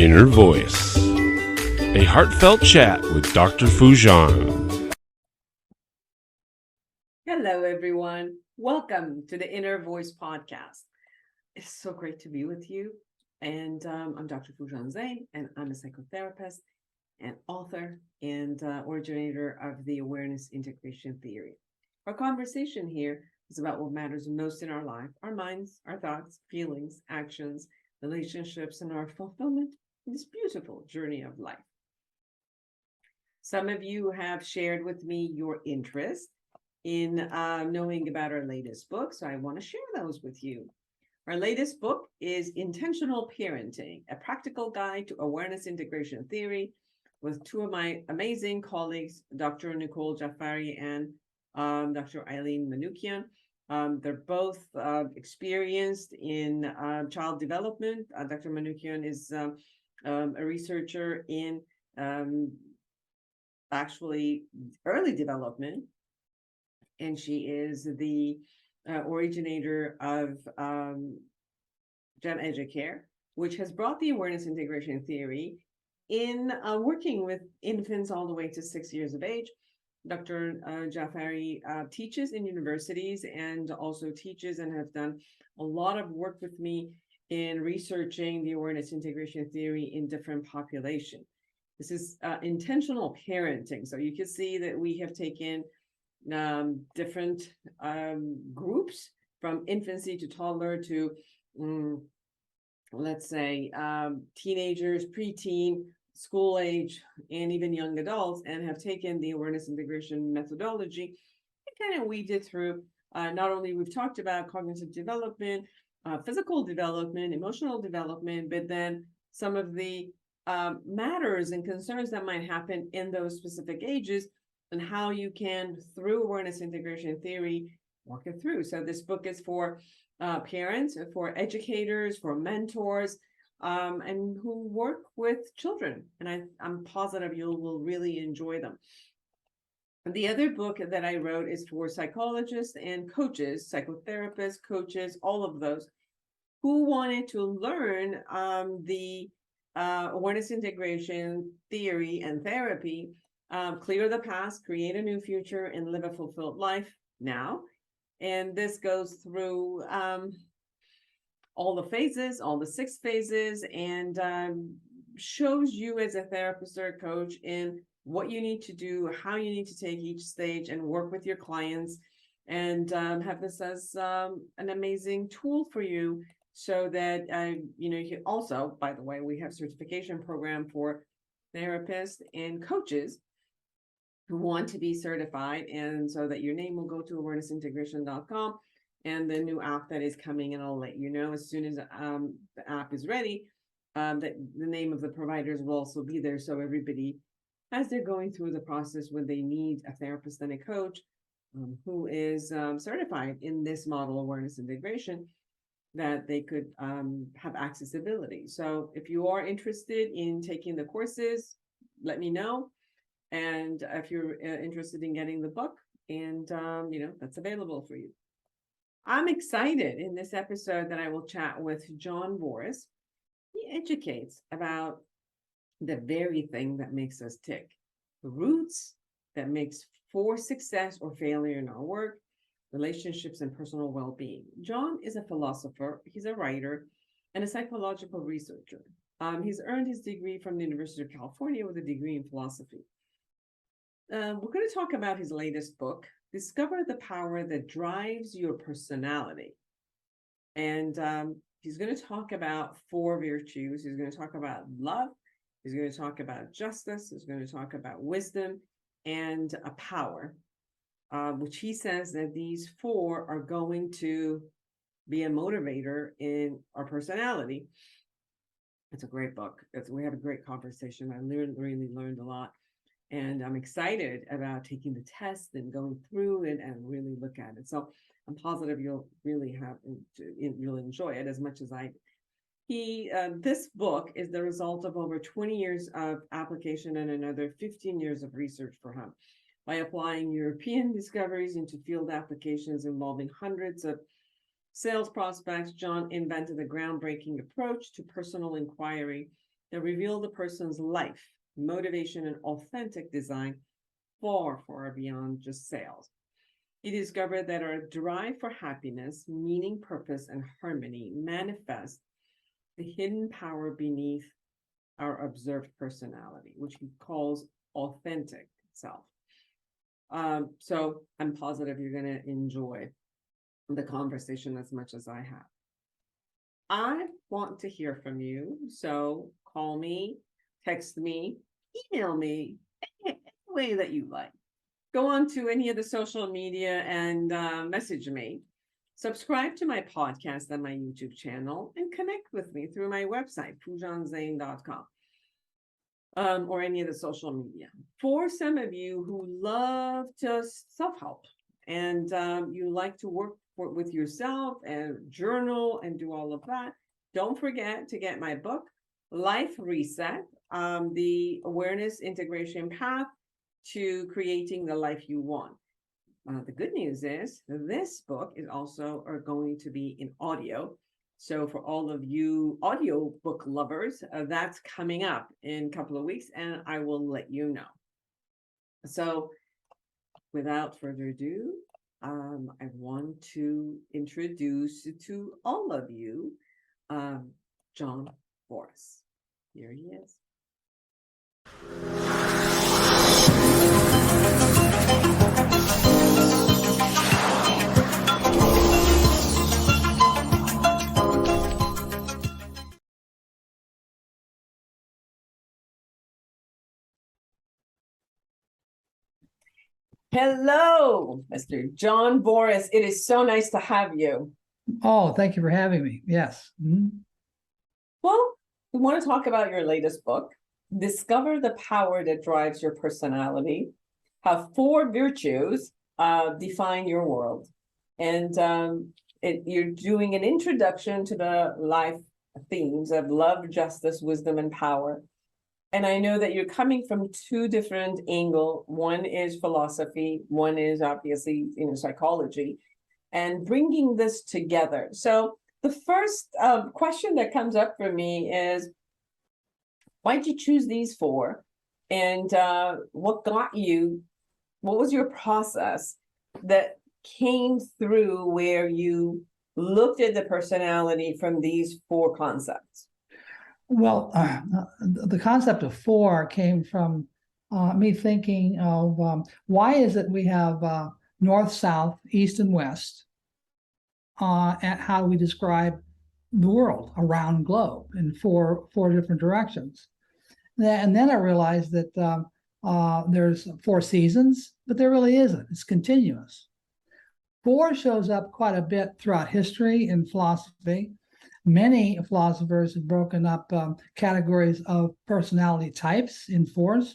Inner Voice, a heartfelt chat with Dr. Foojan. Hello, everyone. Welcome to the Inner Voice podcast. It's so great to be with you. And I'm Dr. Foojan Zeine, and I'm a psychotherapist and author and originator of the awareness integration theory. Our conversation here is about what matters most in our life, our minds, our thoughts, feelings, actions, relationships, and our fulfillment in this beautiful journey of life. Some of you have shared with me your interest in knowing about our latest book, so I want to share those with you. Our latest book is Intentional Parenting, a practical guide to awareness integration theory, with two of my amazing colleagues, Dr. Nicole Jafari and Dr. Eileen Manoukian. They're both experienced in child development. Dr. Manoukian is a researcher in actually early development, and she is the originator of Gem Educare, which has brought the awareness integration theory in working with infants all the way to 6 years of age. Dr. Jafari teaches in universities and also teaches and have done a lot of work with me in researching the awareness integration theory in different populations. This is intentional parenting. So you can see that we have taken different groups from infancy to toddler to, let's say, teenagers, preteen, school age, and even young adults, and have taken the awareness integration methodology and kind of weaved it through. Not only we've talked about cognitive development, physical development, emotional development, but then some of the matters and concerns that might happen in those specific ages, and how you can, through awareness integration theory, walk it through. So this book is for parents, for educators, for mentors, and who work with children. And I'm positive you will really enjoy them. The other book that I wrote is for psychologists and coaches, psychotherapists, coaches, all of those who wanted to learn the awareness integration theory and therapy, clear the past, create a new future, and live a fulfilled life now. And this goes through all the phases, all the 6 phases, and shows you as a therapist or a coach in what you need to do, how you need to take each stage and work with your clients, and have this as an amazing tool for you, so that you can also, by the way, we have certification program for therapists and coaches who want to be certified, and so that your name will go to awarenessintegration.com, and the new app that is coming, and I'll let you know as soon as the app is ready, that the name of the providers will also be there, so everybody, as they're going through the process, when they need a therapist and a coach who is certified in this model awareness integration, that they could have accessibility. So if you are interested in taking the courses, let me know. And if you're interested in getting the book, and that's available for you. I'm excited in this episode that I will chat with John Voris. He educates about the very thing that makes us tick, the roots that makes for success or failure in our work, relationships, and personal well-being. John is a philosopher, he's a writer, and a psychological researcher. He's earned his degree from the University of California with a degree in philosophy. We're going to talk about his latest book, Discover the Power That Drives Your Personality. And he's going to talk about 4 virtues. He's going to talk about love. He's going to talk about justice. He's going to talk about wisdom and a power, which he says that these 4 are going to be a motivator in our personality. It's a great book. We had a great conversation. I really learned a lot. And I'm excited about taking the test and going through it and really look at it. So I'm positive you'll enjoy it as much as I did. This book is the result of over 20 years of application and another 15 years of research for him. By applying European discoveries into field applications involving hundreds of sales prospects, John invented a groundbreaking approach to personal inquiry that reveal the person's life, motivation, and authentic design far beyond just sales. You discover that our drive for happiness, meaning, purpose, and harmony manifest the hidden power beneath our observed personality, which he calls authentic self. So I'm positive you're going to enjoy the conversation as much as I have. I want to hear from you. So call me, text me, email me, any way that you like. Go on to any of the social media and message me. Subscribe to my podcast and my YouTube channel and connect with me through my website, foojanzeine.com, or any of the social media. For some of you who love just self-help and you like to work with yourself and journal and do all of that, don't forget to get my book, Life Reset, the Awareness Integration Path to Creating the Life You Want. The good news is this book is also going to be in audio. So for all of you audio book lovers, that's coming up in a couple of weeks, and I will let you know. So without further ado, I want to introduce to all of you John Voris. Here he is. Hello, Mr. John Voris. It is so nice to have you. Oh, thank you for having me. Yes. Well, we want to talk about your latest book, Discover the Power That Drives Your Personality, how 4 virtues define your world. And you're doing an introduction to the life themes of love, justice, wisdom, and power. And I know that you're coming from 2 different angles. One is philosophy, one is obviously psychology, and bringing this together. So the first question that comes up for me is, why did you choose these 4? And what was your process that came through where you looked at the personality from these 4 concepts? Well, the concept of 4 came from me thinking of why is it we have north, south, east, and west, and how we describe the world around the globe in four different directions. And then I realized that there's 4 seasons, but there really isn't. It's continuous. 4 shows up quite a bit throughout history and philosophy. Many philosophers have broken up categories of personality types in 4s.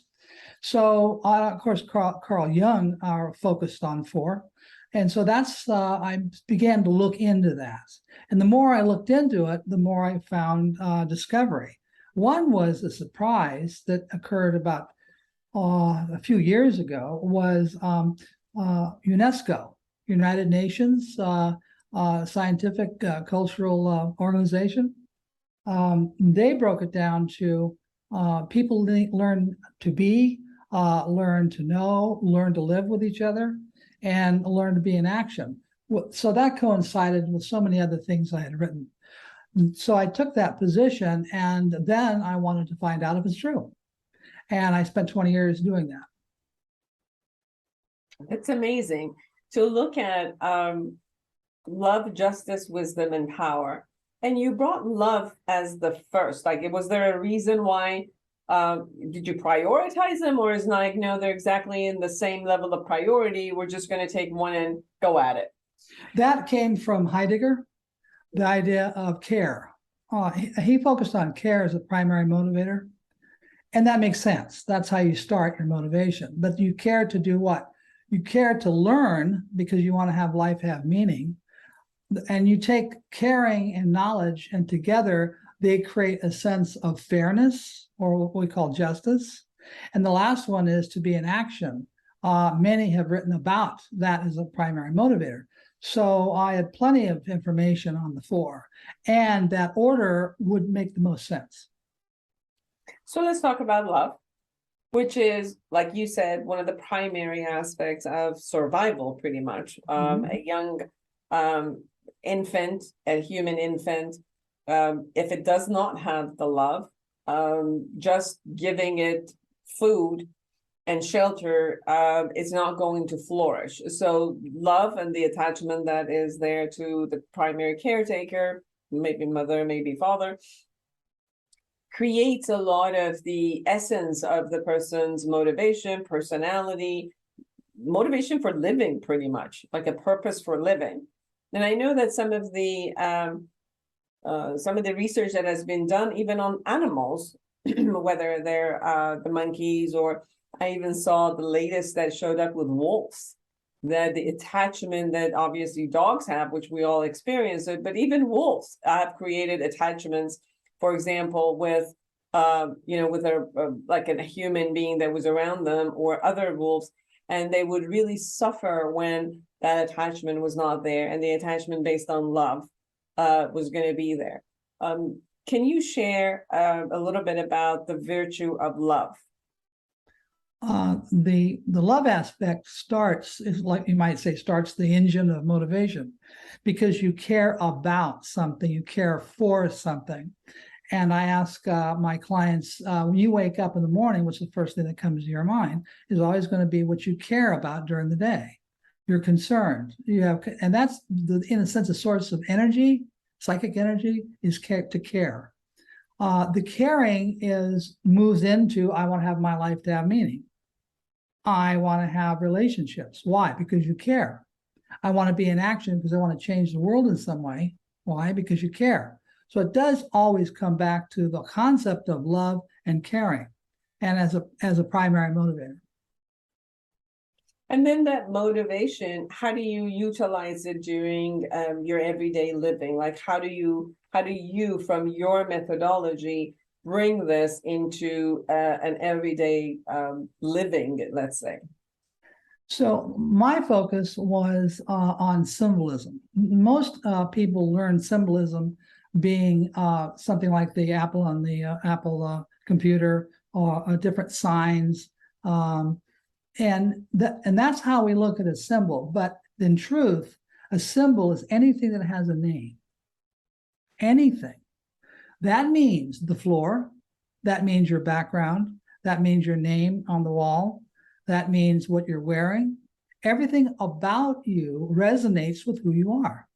So, of course, Carl Jung are focused on 4. And so that's, I began to look into that. And the more I looked into it, the more I found discovery. One was a surprise that occurred about a few years ago was UNESCO, United Nations scientific cultural organization. They broke it down to people learn to be, learn to know, learn to live with each other, and learn to be in action. So that coincided with so many other things I had written. So I took that position, and then I wanted to find out if it's true. And I spent 20 years doing that. It's amazing to look at love, justice, wisdom, and power. And you brought love as the first. Like, was there a reason why? Did you prioritize them, or is like, no, they're exactly in the same level of priority, we're just going to take one and go at it? That came from Heidegger, the idea of care. He focused on care as a primary motivator. And that makes sense. That's how you start your motivation. But you care to do what? You care to learn because you want to have life have meaning. And you take caring and knowledge, and together they create a sense of fairness, or what we call justice. And the last one is to be in action. Many have written about that as a primary motivator. So I had plenty of information on the 4, and that order would make the most sense. So let's talk about love, which is, like you said, one of the primary aspects of survival, pretty much. A young infant, a human infant, if it does not have the love, just giving it food and shelter is not going to flourish. So love and the attachment that is there to the primary caretaker, maybe mother, maybe father, creates a lot of the essence of the person's motivation, personality, motivation for living, pretty much, like a purpose for living. And I know that some of the research that has been done, even on animals, whether they're the monkeys, or I even saw the latest that showed up with wolves, that the attachment that obviously dogs have, which we all experience it, but even wolves have created attachments, for example, with with a human being that was around them, or other wolves, and they would really suffer when that attachment was not there, and the attachment based on love was going to be there. Can you share a little bit about the virtue of love? The love aspect is like you might say, starts the engine of motivation, because you care about something, you care for something. And I ask my clients, when you wake up in the morning, what's the first thing that comes to your mind? Is always going to be what you care about during the day. You're concerned. And that's in a sense, a source of energy, psychic energy, is to care. The caring moves into, I want to have my life to have meaning. I want to have relationships. Why? Because you care. I want to be in action because I want to change the world in some way. Why? Because you care. So it does always come back to the concept of love and caring, and as a primary motivator. And then that motivation, how do you utilize it during your everyday living? Like, how do you, from your methodology, bring this into an everyday living, let's say? So my focus was on symbolism. Most people learn symbolism being something like the apple on the Apple computer, or different signs. And that's how we look at a symbol. But in truth, a symbol is anything that has a name. Anything. That means the floor. That means your background. That means your name on the wall. That means what you're wearing. Everything about you resonates with who you are.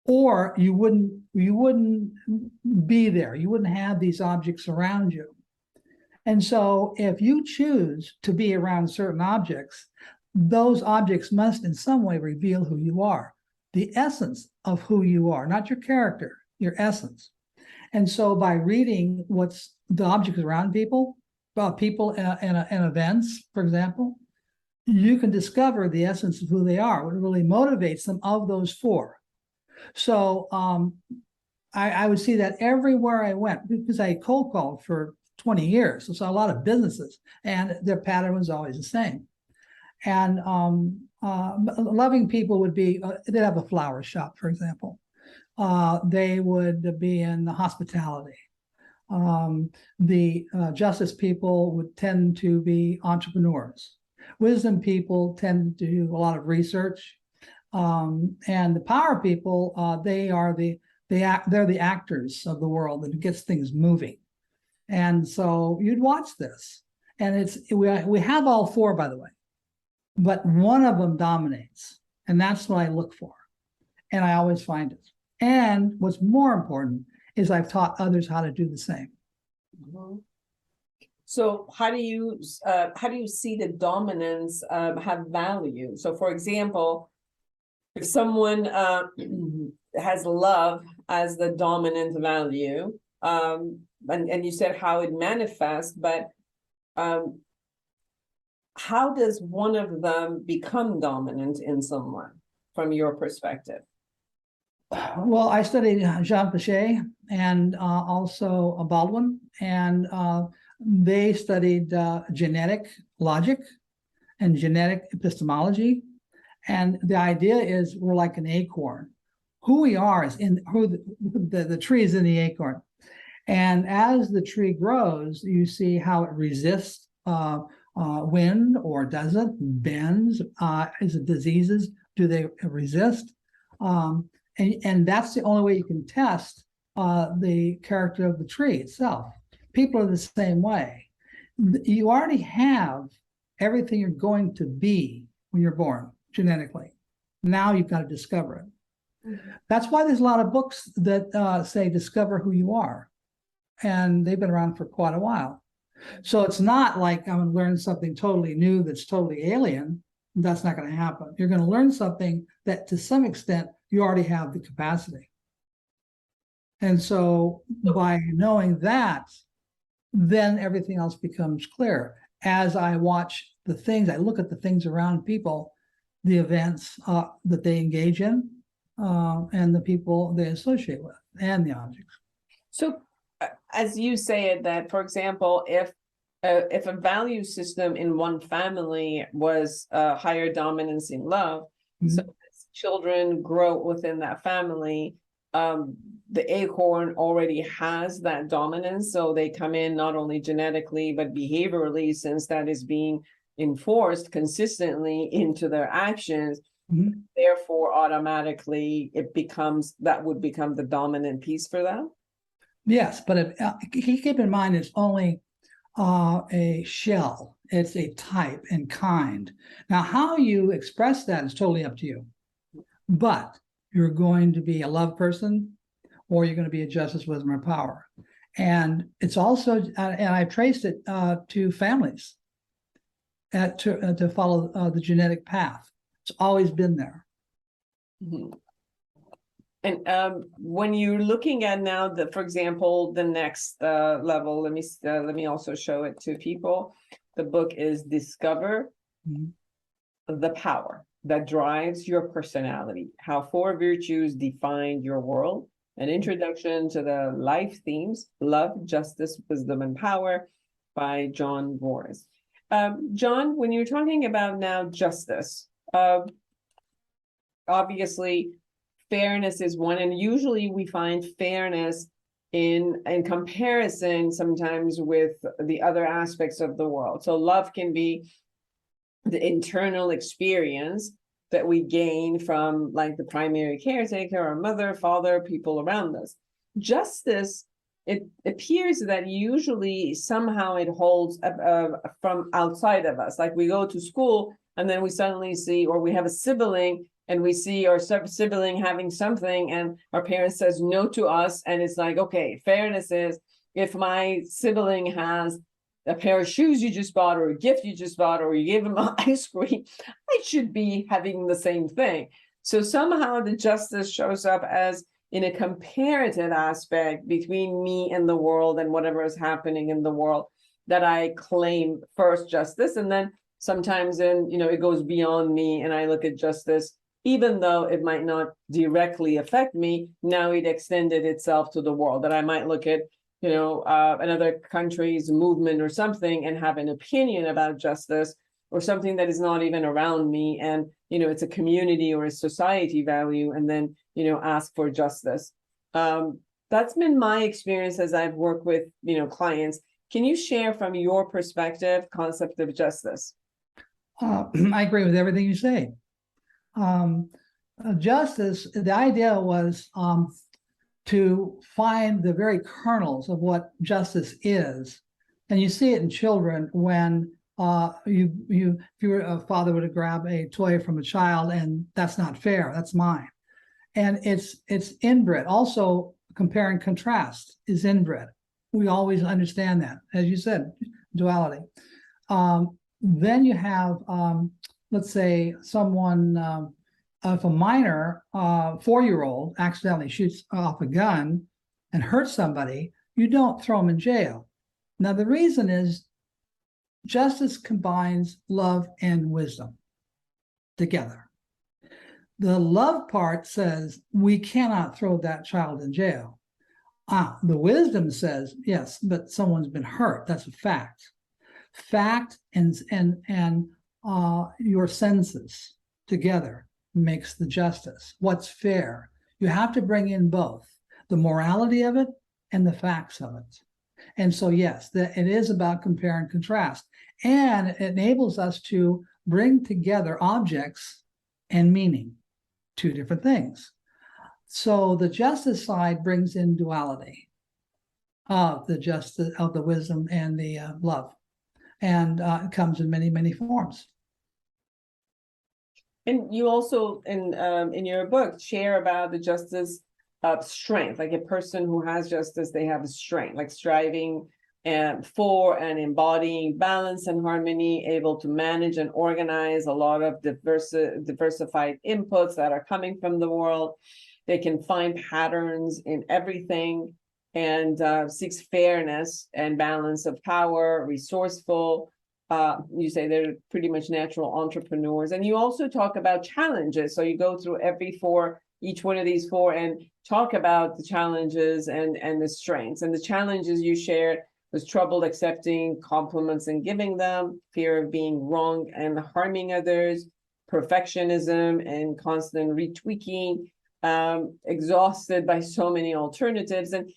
Or you wouldn't be there. You wouldn't have these objects around you. And so if you choose to be around certain objects, those objects must in some way reveal who you are, the essence of who you are, not your character, your essence. And so by reading what's the objects around people and events, for example, you can discover the essence of who they are, what really motivates them of those four. So I would see that everywhere I went, because I cold called for 20 years. So I saw a lot of businesses, and their pattern was always the same. And loving people would be, they'd have a flower shop, for example. They would be in the hospitality. The justice people would tend to be entrepreneurs. Wisdom people tend to do a lot of research. And the power people, they're the actors of the world that gets things moving. And so you'd watch this, and we have all four, by the way, but one of them dominates, and that's what I look for, and I always find it. And what's more important is I've taught others how to do the same. Mm-hmm. So how do you see the dominance have value? So, for example, if someone has love as the dominant value, and you said how it manifests, but how does one of them become dominant in someone from your perspective? Well, I studied Jean Piaget and also Baldwin, and they studied genetic logic and genetic epistemology. And the idea is we're like an acorn. Who we are is in who the tree is in the acorn. And as the tree grows, you see how it resists wind or doesn't, bends, is it diseases, do they resist? And that's the only way you can test the character of the tree itself. People are the same way. You already have everything you're going to be when you're born genetically. Now you've got to discover it. Mm-hmm. That's why there's a lot of books that say discover who you are. And they've been around for quite a while. So it's not like I'm going to learn something totally new that's totally alien. That's not going to happen. You're going to learn something that to some extent you already have the capacity. And so by knowing that, then everything else becomes clear. As I watch the things, I look at the things around people, the events that they engage in, and the people they associate with, and the objects. So as you say it, that, for example, if a value system in one family was higher dominance in love, mm-hmm. So as children grow within that family, the acorn already has that dominance, so they come in not only genetically but behaviorally, since that is being enforced consistently into their actions. Mm-hmm. Therefore, automatically, that would become the dominant piece for them. Yes, but keep in mind it's only a shell. It's a type and kind. Now, how you express that is totally up to you. But you're going to be a love person, or you're going to be a justice, wisdom, or power. And it's also, and I traced it to families to follow the genetic path. It's always been there. Mm-hmm. And when you're looking at now, for example, the next level, let me also show it to people. The book is Discover mm-hmm. the Power That Drives Your Personality, How Four Virtues Define Your World, an introduction to the life themes, love, justice, wisdom, and power, by John Voris. John, when you're talking about now justice, obviously, fairness is one, and usually we find fairness in comparison sometimes with the other aspects of the world. So love can be the internal experience that we gain from, like, the primary caretaker, our mother, father, people around us. Justice, it appears that usually somehow it holds from outside of us. Like, we go to school and then we suddenly see, or we have a sibling and we see our sibling having something and our parent says no to us. And it's like, okay, fairness is, if my sibling has a pair of shoes you just bought, or a gift you just bought, or you gave them ice cream, I should be having the same thing. So somehow the justice shows up as in a comparative aspect between me and the world and whatever is happening in the world, that I claim first justice. And then sometimes it goes beyond me and I look at justice, even though it might not directly affect me, now it extended itself to the world, that I might look at another country's movement or something and have an opinion about justice, or something that is not even around me, and it's a community or a society value, and then ask for justice. That's been my experience as I've worked with clients. Can you share from your perspective concept of justice? I agree with everything you say. Justice, the idea was to find the very kernels of what justice is. And you see it in children when if your father were to grab a toy from a child, and that's not fair, that's mine. And it's inbred. Also, compare and contrast is inbred. We always understand that, as you said, duality. Then you have, let's say, someone, if a minor 4-year-old accidentally shoots off a gun and hurts somebody, you don't throw them in jail. Now, the reason is justice combines love and wisdom together. The love part says we cannot throw that child in jail. The wisdom says, yes, but someone's been hurt. That's a fact. Fact and your senses together makes the justice. What's fair? You have to bring in both the morality of it and the facts of it. And so, yes, it is about compare and contrast. And it enables us to bring together objects and meaning, two different things. So the justice side brings in duality of the justice, of the wisdom and the love. And it comes in many, many forms. And you also, in your book, share about the justice of strength. Like a person who has justice, they have a strength, like striving for and embodying balance and harmony, able to manage and organize a lot of diversified inputs that are coming from the world. They can find patterns in everything and seeks fairness and balance of power, resourceful. You say they're pretty much natural entrepreneurs. And you also talk about challenges. So you go through each one of these four and talk about the challenges and the strengths. And the challenges you shared was trouble accepting compliments and giving them, fear of being wrong and harming others, perfectionism and constant retweaking, exhausted by so many alternatives, and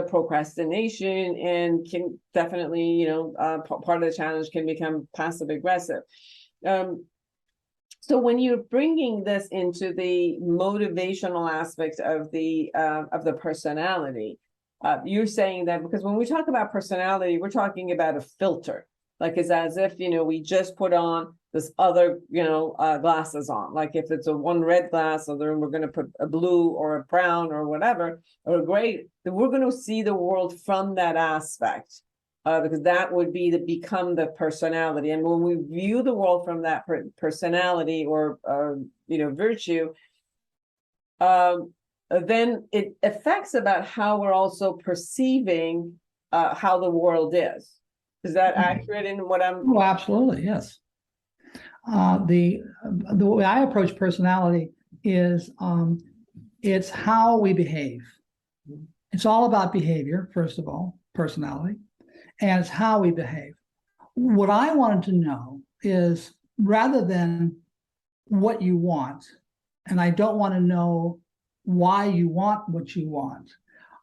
procrastination, and can definitely, part of the challenge can become passive aggressive. So when you're bringing this into the motivational aspect of the personality, you're saying that because when we talk about personality, we're talking about a filter. Like it's as if, we just put on this other, glasses on. Like if it's a one red glass, so then we're going to put a blue or a brown or whatever, or a gray, then we're going to see the world from that aspect. Because that would become the personality. And when we view the world from that personality or virtue, then it affects about how we're also perceiving how the world is. Is that accurate in what I'm? Oh, absolutely, yes. The way I approach personality is it's how we behave. It's all about behavior, first of all, personality, and it's how we behave. What I wanted to know is, rather than what you want, and I don't want to know why you want what you want,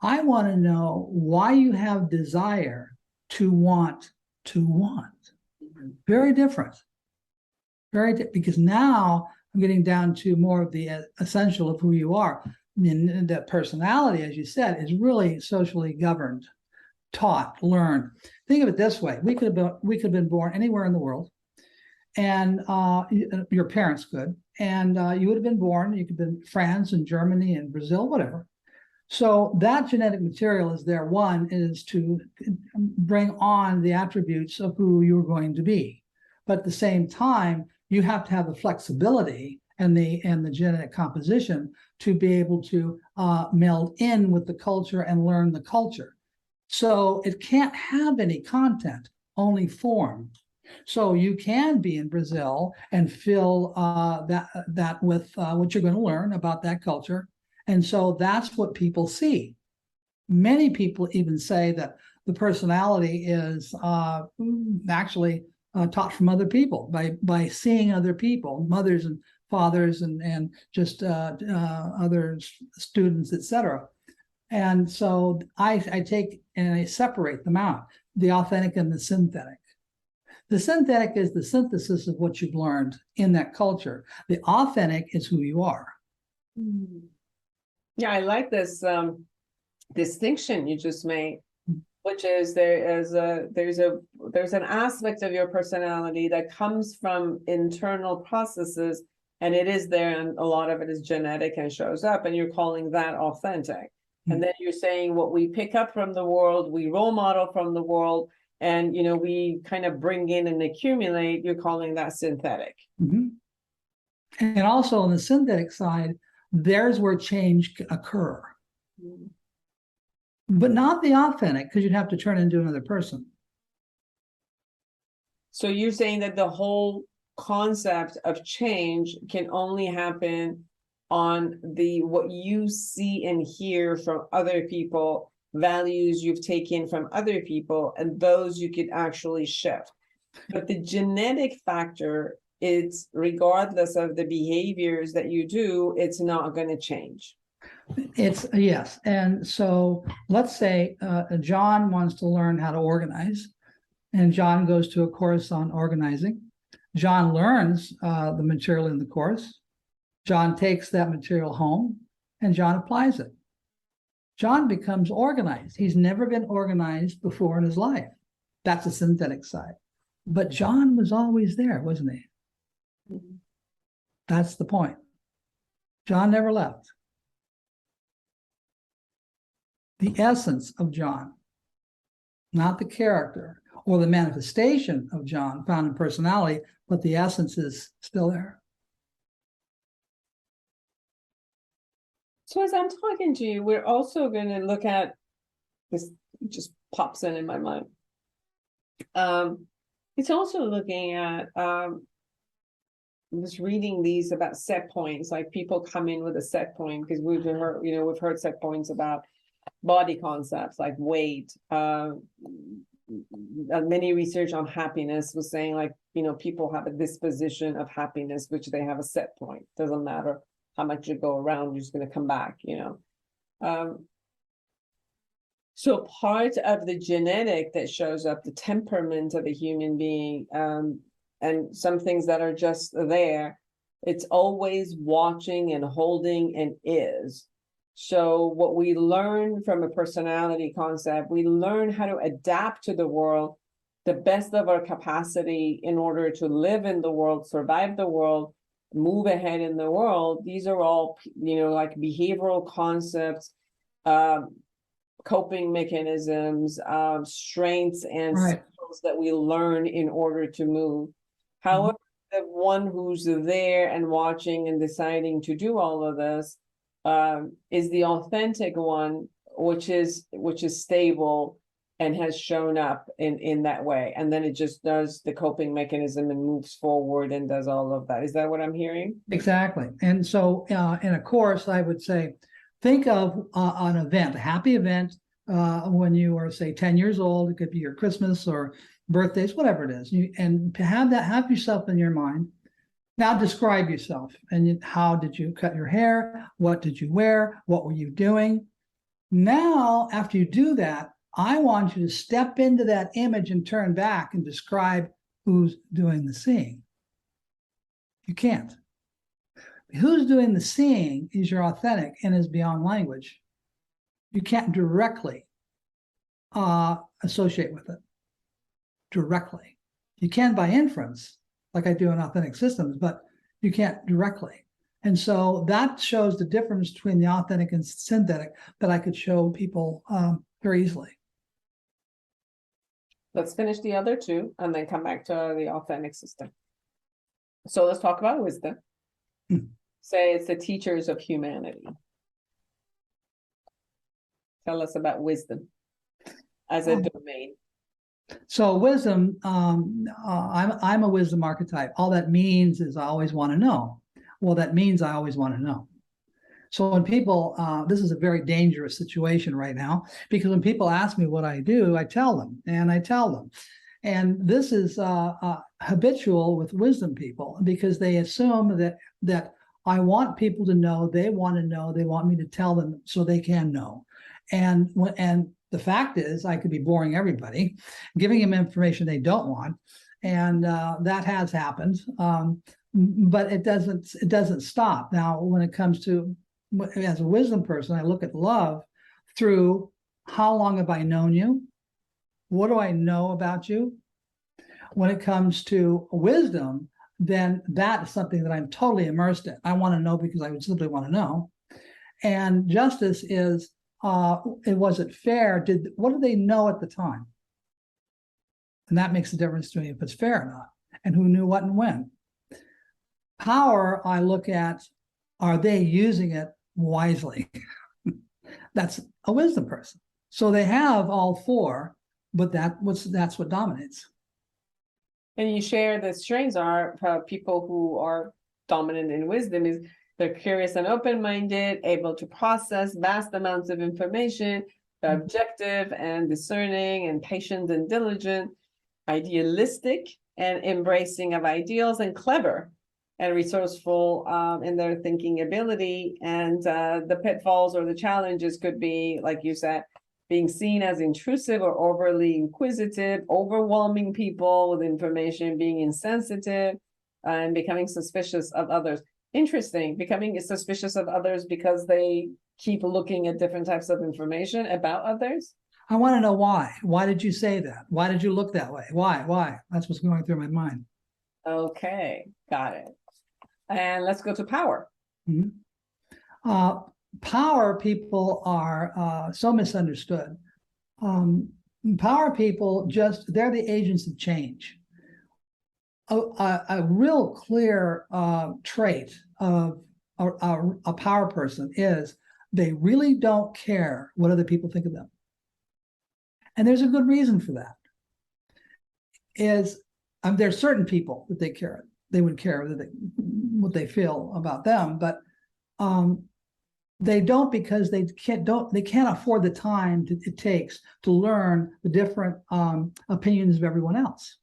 I want to know why you have desire to want. Very different. Because now I'm getting down to more of the essential of who you are. I mean, that personality, as you said, is really socially governed, taught, learned. Think of it this way: we could have been born anywhere in the world, and your parents could, and you would have been born. You could have been France and Germany and Brazil, whatever. So that genetic material is there. One is to bring on the attributes of who you're going to be, but at the same time, you have to have the flexibility and the genetic composition to be able to meld in with the culture and learn the culture. So it can't have any content, only form. So you can be in Brazil and fill that with what you're going to learn about that culture. And so that's what people see. Many people even say that the personality is actually taught from other people by seeing other people, mothers and fathers and just other students, etc. And so I take and I separate them out, the authentic and the synthetic. The synthetic is the synthesis of what you've learned in that culture. The authentic is who you are. Yeah, I like this distinction you just made, which is there's an aspect of your personality that comes from internal processes, and it is there, and a lot of it is genetic and shows up, and you're calling that authentic. And then you're saying what we pick up from the world, we role model from the world, and we kind of bring in and accumulate, you're calling that synthetic. And also on the synthetic side, there's where change occur. But not the authentic, because you'd have to turn into another person. So you're saying that the whole concept of change can only happen on what you see and hear from other people, values you've taken from other people, and those you could actually shift. But the genetic factor, it's regardless of the behaviors that you do, it's not going to change. It's yes. And so let's say John wants to learn how to organize, and John goes to a course on organizing. John learns the material in the course. John takes that material home and John applies it. John becomes organized. He's never been organized before in his life. That's the synthetic side. But John was always there, wasn't he? Mhm. That's the point. John never left. The essence of John, not the character or the manifestation of John found in personality, but the essence is still there. So as I'm talking to you, we're also going to look at this, just pops in my mind. It's also looking at was reading these about set points, like people come in with a set point, because we've heard, we've heard set points about body concepts like weight. Many research on happiness was saying, like, people have a disposition of happiness, which they have a set point. Doesn't matter how much you go around, you're just going to come back, So part of the genetic that shows up, the temperament of a human being, and some things that are just there, it's always watching and holding and is. So what we learn from a personality concept, we learn how to adapt to the world, the best of our capacity in order to live in the world, survive the world, move ahead in the world. These are all, like behavioral concepts, coping mechanisms, strengths and skills that we learn in order to move. However, the one who's there and watching and deciding to do all of this is the authentic one, which is stable and has shown up in that way. And then it just does the coping mechanism and moves forward and does all of that. Is that what I'm hearing? Exactly. And so in a course, I would say, think of an event, a happy event when you are, say, 10 years old. It could be your Christmas or birthdays, whatever it is. And to have yourself in your mind. Now describe yourself. And how did you cut your hair? What did you wear? What were you doing? Now, after you do that, I want you to step into that image and turn back and describe who's doing the seeing. You can't. Who's doing the seeing is your authentic and is beyond language. You can't directly associate with it. Directly. You can by inference, like I do in authentic systems, but you can't directly. And so that shows the difference between the authentic and synthetic that I could show people very easily. Let's finish the other two and then come back to the authentic system. So let's talk about wisdom. Say it's the teachers of humanity. Tell us about wisdom as a domain. So wisdom, I'm a wisdom archetype. All that means is I always want to know. Well, that means I always want to know. So when people, this is a very dangerous situation right now, because when people ask me what I do, I tell them. And this is habitual with wisdom people, because they assume that I want people to know, they want to know, they want me to tell them so they can know. And the fact is, I could be boring everybody, giving them information they don't want, and that has happened. But it doesn't stop. Now, when it comes to, as a wisdom person, I look at love through how long have I known you? What do I know about you? When it comes to wisdom, then that is something that I'm totally immersed in. I want to know because I would simply want to know. And justice is, was it fair? What did they know at the time? And that makes a difference to me if it's fair or not, and who knew what and when. Power, I look at, are they using it wisely? That's a wisdom person. So they have all four, but that's what dominates. And you share the strengths are people who are dominant in wisdom is they're curious and open-minded, able to process vast amounts of information, objective and discerning and patient and diligent, idealistic and embracing of ideals, and clever. and resourceful in their thinking ability. And the pitfalls or the challenges could be, like you said, being seen as intrusive or overly inquisitive, overwhelming people with information, being insensitive, and becoming suspicious of others. Interesting, becoming suspicious of others because they keep looking at different types of information about others. I want to know why. Why did you say that? Why did you look that way? Why? That's what's going through my mind. Okay, got it. And let's go to power. Power people are so misunderstood. Power people they're the agents of change. A real clear trait of a power person is they really don't care what other people think of them. And there's a good reason for that. There's certain people that they would care what they feel about them, but they don't, because they can't afford the time it takes to learn the different opinions of everyone else.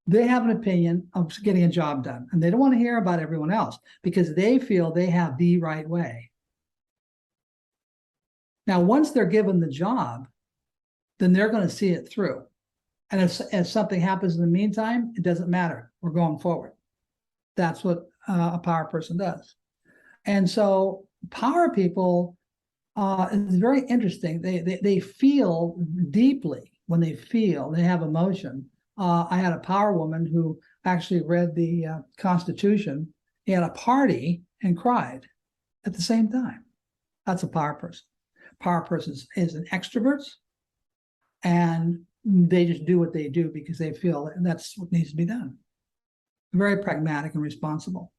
They have an opinion of getting a job done, and they don't want to hear about everyone else because they feel they have the right way. Now, once they're given the job, then they're going to see it through. And if something happens in the meantime, it doesn't matter. We're going forward. That's what a power person does. And so power people is very interesting. They feel deeply when they have emotion. I had a power woman who actually read the Constitution at a party and cried at the same time. That's a power person. Power person is an extrovert, and they just do what they do because they feel that's what needs to be done. Very pragmatic and responsible.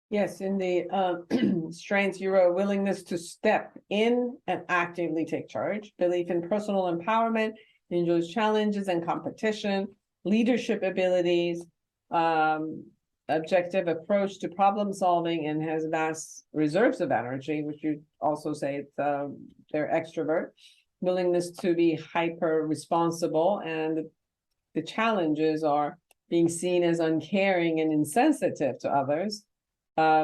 Yes, in the strengths, you wrote willingness to step in and actively take charge, belief in personal empowerment, enjoys challenges and competition, leadership abilities, objective approach to problem solving, and has vast reserves of energy, which you also say they're extrovert, willingness to be hyper responsible, and the challenges are being seen as uncaring and insensitive to others,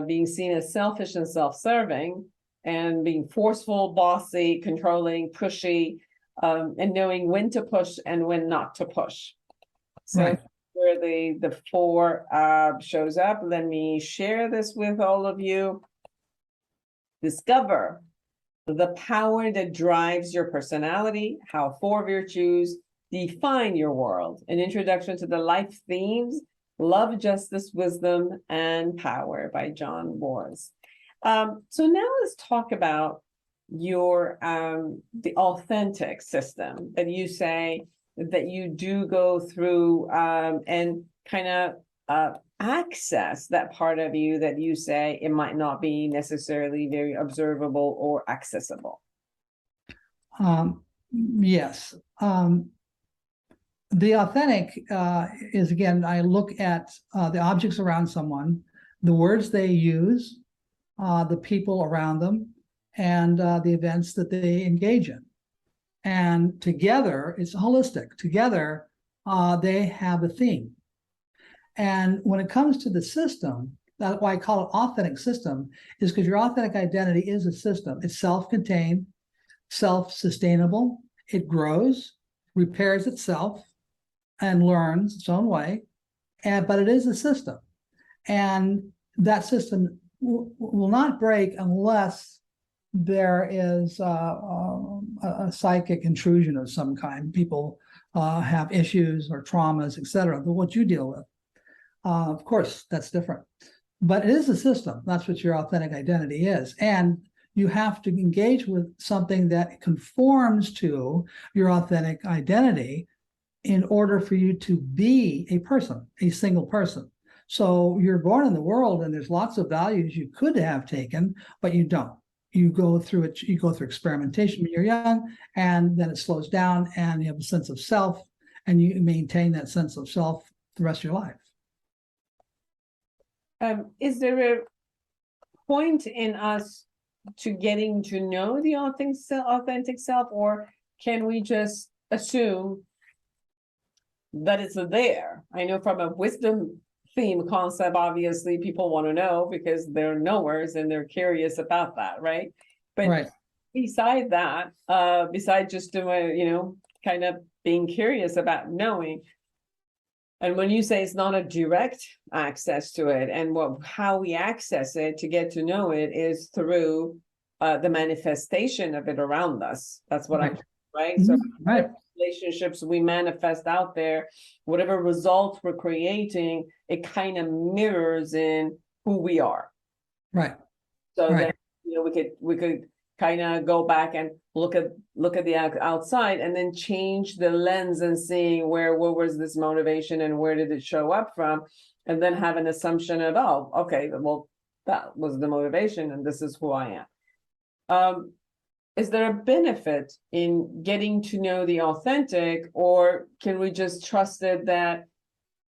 being seen as selfish and self-serving, and being forceful, bossy, controlling, pushy, and knowing when to push and when not to push. So Right. Where the four shows up, let me share this with all of you. Discover the power that drives your personality, how four virtues define your world. An introduction to the life themes, love, justice, wisdom, and power by John Voris. So now let's talk about your the authentic system that you say that you do go through and kind of access that part of you that you say it might not be necessarily very observable or accessible. Yes. The authentic is, again, I look at the objects around someone, the words they use, the people around them, and the events that they engage in. And together, it's holistic. Together, they have a theme. And when it comes to the system, that's why I call it authentic system, is because your authentic identity is a system. It's self-contained, self-sustainable. It grows, repairs itself, and learns its own way. But it is a system. And that system will not break unless there is a psychic intrusion of some kind. People have issues or traumas, etc. But what you deal with, of course, that's different. But it is a system. That's what your authentic identity is. And you have to engage with something that conforms to your authentic identity in order for you to be a person, a single person. So you're born in the world and there's lots of values you could have taken, but you don't. You go through it, you go through experimentation when you're young, and then it slows down and you have a sense of self, and you maintain that sense of self the rest of your life. Is there a point in us to getting to know the authentic self, or can we just assume that it's there? I know from a wisdom theme concept, obviously people want to know because they're knowers and they're curious about that, right? But Right. beside that, beside just doing, kind of being curious about knowing. And when you say it's not a direct access to it, and how we access it to get to know it is through the manifestation of it around us. That's what Right. right? So Right. relationships we manifest out there, whatever results we're creating, it kind of mirrors in who we are. Right. So Right. then, we could kind of go back and look at the outside and then change the lens and seeing what was this motivation and where did it show up from, and then have an assumption of, oh, okay, well, that was the motivation and this is who I am. Is there a benefit in getting to know the authentic, or can we just trust it that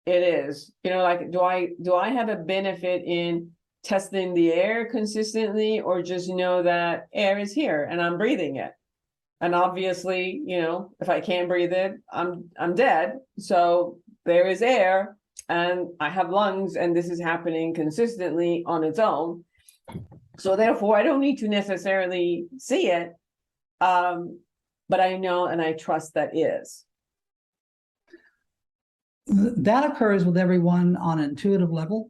it is? Like, do I have a benefit in testing the air consistently, or just know that air is here and I'm breathing it? And obviously, if I can't breathe it, I'm dead. So there is air and I have lungs, and this is happening consistently on its own. So therefore I don't need to necessarily see it. But I know and I trust that is. That occurs with everyone on an intuitive level.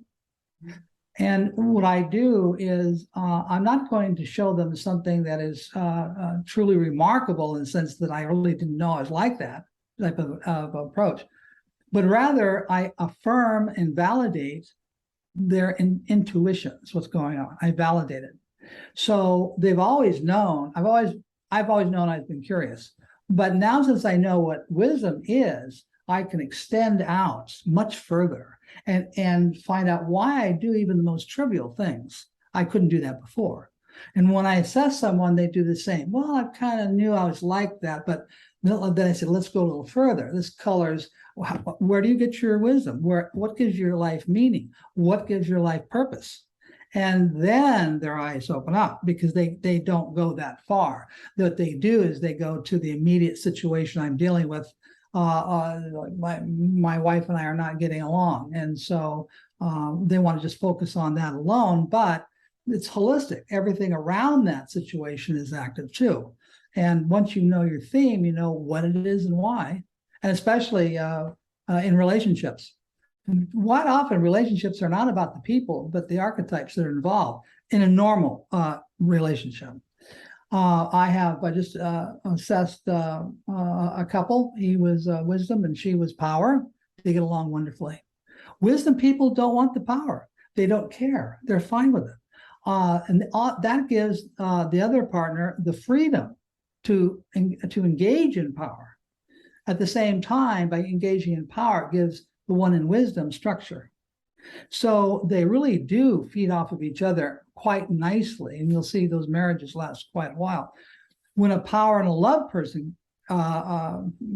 And what I do is I'm not going to show them something that is truly remarkable in the sense that I really didn't know I was like that type of approach, but rather I affirm and validate their intuitions, what's going on. I validate it. So they've always known, I've always known I've been curious, but now since I know what wisdom is, I can extend out much further and find out why I do even the most trivial things. I couldn't do that before. And when I assess someone, they do the same. Well, I kind of knew I was like that, but then I said, let's go a little further. This colors, where do you get your wisdom? What gives your life meaning? What gives your life purpose? And then their eyes open up, because they don't go that far. What they do is they go to the immediate situation I'm dealing with. My wife and I are not getting along, and so they want to just focus on that alone. But it's holistic. Everything around that situation is active too. And once you know your theme, you know what it is and why. And especially in relationships. And quite often relationships are not about the people, but the archetypes that are involved in a normal relationship. I just assessed a couple. He was wisdom and she was power. They get along wonderfully. Wisdom people don't want the power. They don't care. They're fine with it. And that gives the other partner the freedom to engage in power. At the same time, by engaging in power, it gives the one in wisdom structure. So they really do feed off of each other quite nicely, and you'll see those marriages last quite a while. When a power and a love person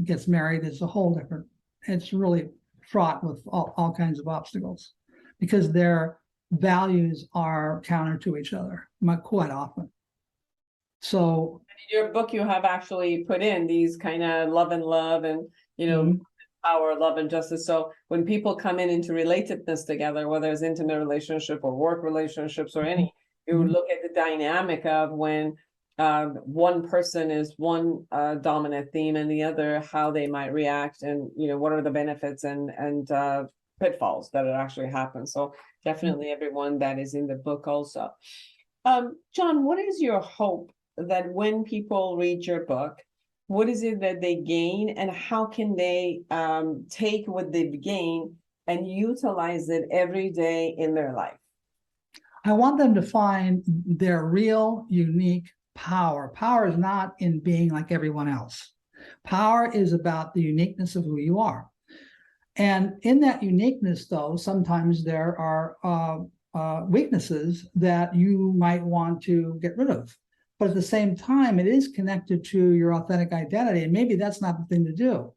gets married, it's a whole different, it's really fraught with all kinds of obstacles, because their values are counter to each other quite often. So in your book, you have actually put in these kind of love and power, love and justice. So when people come into relatedness together, whether it's intimate relationship or work relationships or any, you look at the dynamic of when one person is one dominant theme and the other, how they might react, and what are the benefits and pitfalls that it actually happens. So definitely everyone that is in the book also. John, what is your hope that when people read your book, what is it that they gain, and how can they take what they've gained and utilize it every day in their life? I want them to find their real, unique power. Power is not in being like everyone else. Power is about the uniqueness of who you are. And in that uniqueness, though, sometimes there are weaknesses that you might want to get rid of. But at the same time, it is connected to your authentic identity, and maybe that's not the thing to do.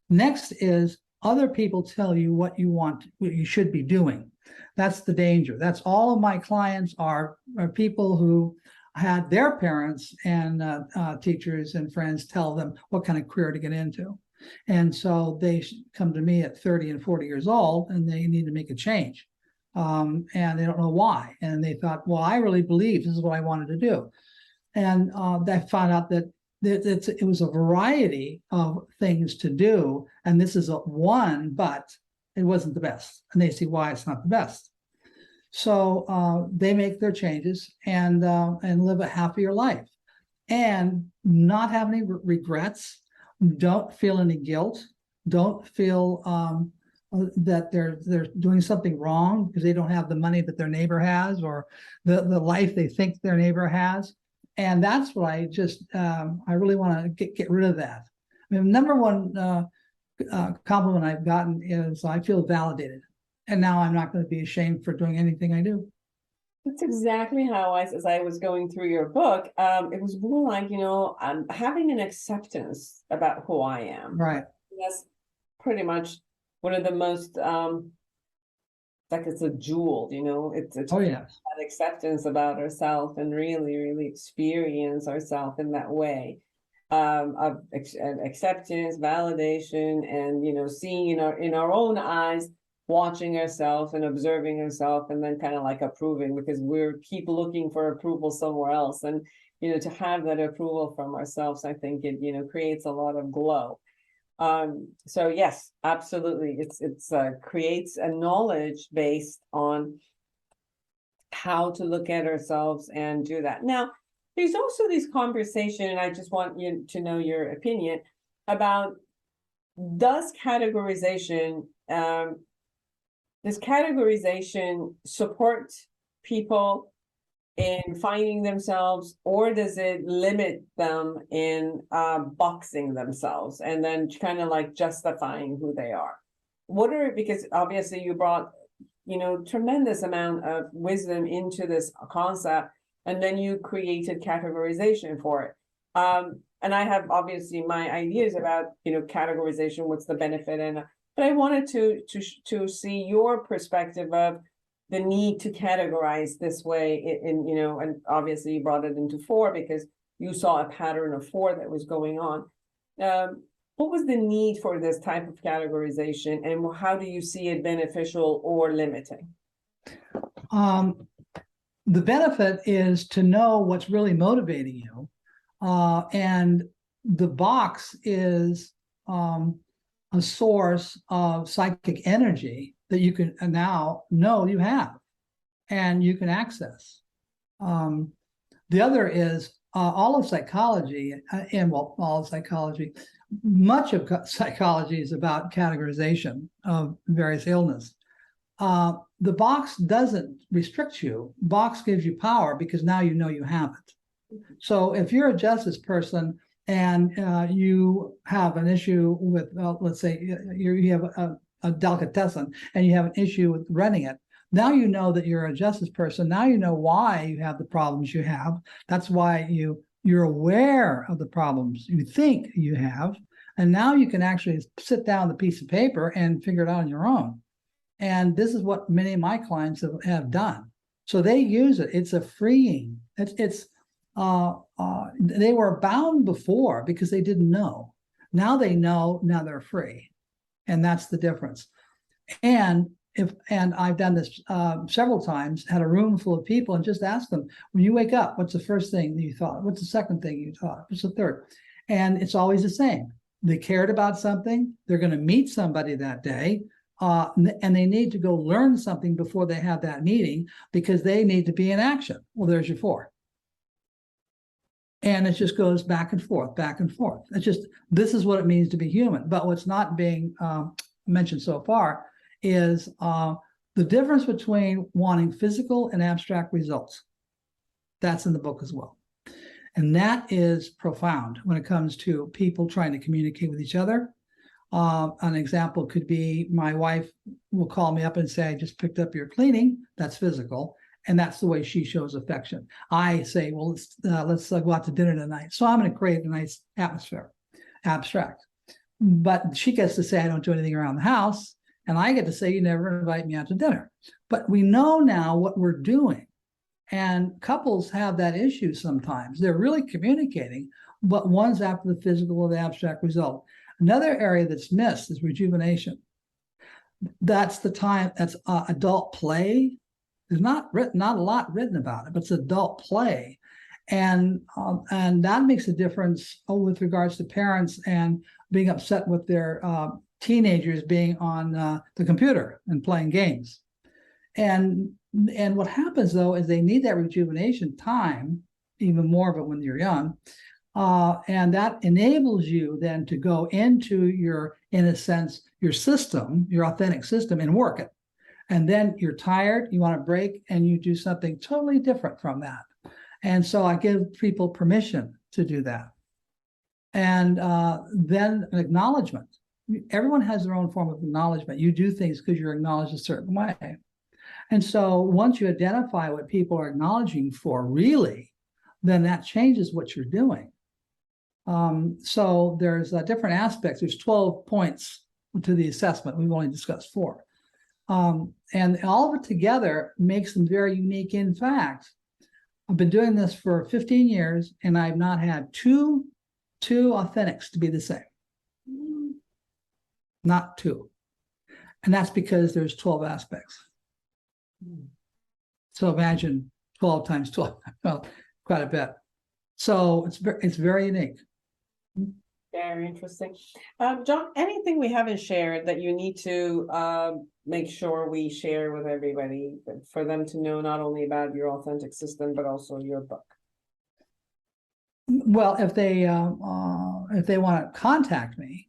Next is other people tell you what you should be doing. That's the danger. That's all of my clients are people who had their parents and teachers and friends tell them what kind of career to get into. And so they come to me at 30 and 40 years old, and they need to make a change. And they don't know why. And they thought, well, I really believe this is what I wanted to do. And they found out that it was a variety of things to do. And this is one, but it wasn't the best. And they see why it's not the best. So they make their changes and live a happier life and not have any regrets. Don't feel any guilt. Don't feel that they're doing something wrong because they don't have the money that their neighbor has or the life they think their neighbor has. And that's what I just I really want to get rid of that. I mean, number one compliment I've gotten is I feel validated, and now I'm not going to be ashamed for doing anything I do. That's exactly how as I was going through your book, it was more like, I'm having an acceptance about who I am. Right. That's pretty much one of the most, like it's a jewel, it's Oh, yes. that acceptance about ourselves and really experience ourselves in that way. Of acceptance, validation, and, seeing in our own eyes, watching ourselves and observing ourselves, and then kind of like approving, because we're keep looking for approval somewhere else. And, to have that approval from ourselves, I think it, creates a lot of glow. So yes, absolutely. It's creates a knowledge based on how to look at ourselves and do that. Now, there's also this conversation, and I just want you to know your opinion about, does categorization support people in finding themselves, or does it limit them in boxing themselves and then kind of like justifying who they are? Because obviously you brought, tremendous amount of wisdom into this concept, and then you created categorization for it. And I have obviously my ideas about, categorization, what's the benefit, but I wanted to see your perspective of the need to categorize this way and obviously you brought it into 4 because you saw a pattern of 4 that was going on. What was the need for this type of categorization, and how do you see it beneficial or limiting? The benefit is to know what's really motivating you. And the box is a source of psychic energy that you can now know you have and you can access. The other is all of psychology, much of psychology is about categorization of various illness. The box doesn't restrict you. Box gives you power because now you know you have it. So if you're a justice person and you have an issue with, let's say you have a delicatessen and you have an issue with running it, now you know that you're a justice person. Now you know why you have the problems you have. That's why you're aware of the problems you think you have. And now you can actually sit down with a piece of paper and figure it out on your own. And this is what many of my clients have done. So they use it. It's a freeing. They were bound before because they didn't know. Now they know, now they're free. And that's the difference. And I've done this several times, had a room full of people and just asked them, when you wake up, what's the first thing that you thought? What's the second thing you thought? What's the third? And it's always the same. They cared about something. They're going to meet somebody that day. And they need to go learn something before they have that meeting because they need to be in action. Well, there's your 4. And it just goes back and forth, back and forth. It's just, this is what it means to be human. But what's not being mentioned so far is the difference between wanting physical and abstract results. That's in the book as well. And that is profound when it comes to people trying to communicate with each other. An example could be my wife will call me up and say, I just picked up your cleaning. That's physical. And that's the way she shows affection. I say, well, let's go out to dinner tonight. So I'm going to create a nice atmosphere, abstract. But she gets to say, I don't do anything around the house. And I get to say, you never invite me out to dinner. But we know now what we're doing. And couples have that issue sometimes. They're really communicating, but one's after the physical or the abstract result. Another area that's missed is rejuvenation. That's the time, that's adult play. There's not a lot written about it, but it's adult play. And that makes a difference with regards to parents and being upset with their teenagers being on the computer and playing games. And what happens though is they need that rejuvenation time, even more of it when you're young. And that enables you then to go into your, in a sense, your system, your authentic system, and work it. And then you're tired, you want to break, and you do something totally different from that. And so I give people permission to do that. And then acknowledgement. Everyone has their own form of acknowledgement. You do things because you're acknowledged a certain way. And so once you identify what people are acknowledging for really, then that changes what you're doing. So there's different aspects. There's 12 points to the assessment. We've only discussed 4. And all of it together makes them very unique. In fact, I've been doing this for 15 years and I've not had two authentics to be the same. Not 2. And that's because there's 12 aspects. So imagine 12 times 12, well, quite a bit. So it's very unique. Very interesting. John, anything we haven't shared that you need to make sure we share with everybody for them to know not only about your authentic system, but also your book? Well, if they want to contact me,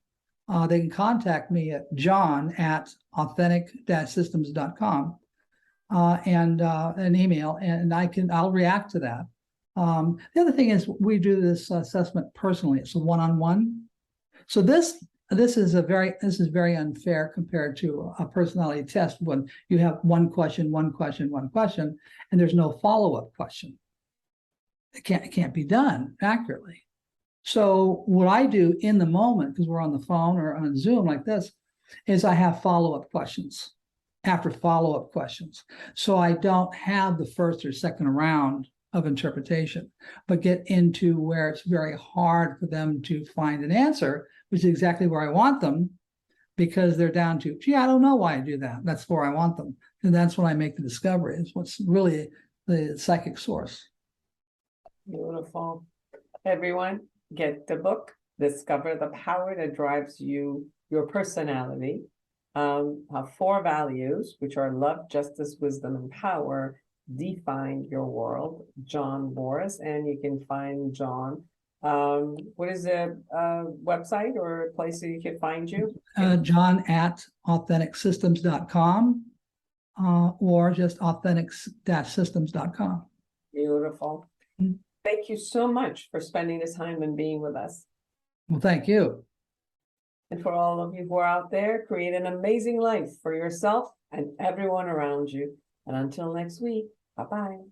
they can contact me at john@authentic-systems.com and an email, and I'll react to that. The other thing is we do this assessment personally. It's a one-on-one. So this is very unfair compared to a personality test when you have one question, and there's no follow-up question. It can't be done accurately. So what I do in the moment, because we're on the phone or on Zoom like this, is I have follow-up questions after follow-up questions. So I don't have the first or second round of interpretation, but get into where it's very hard for them to find an answer, which is exactly where I want them, because they're down to, gee, I don't know why I do that. That's where I want them. And that's when I make the discovery, is what's really the psychic source. Beautiful. Everyone, get the book, Discover the Power That Drives You, Your Personality. Have 4 values, which are love, justice, wisdom, and power. Define Your World, John Voris. And you can find John. What is the website or place that you can find you? John@authenticsystems.com or just authentic-systems.com. Beautiful. Thank you so much for spending this time and being with us. Well, thank you. And for all of you who are out there, create an amazing life for yourself and everyone around you. And until next week, bye-bye.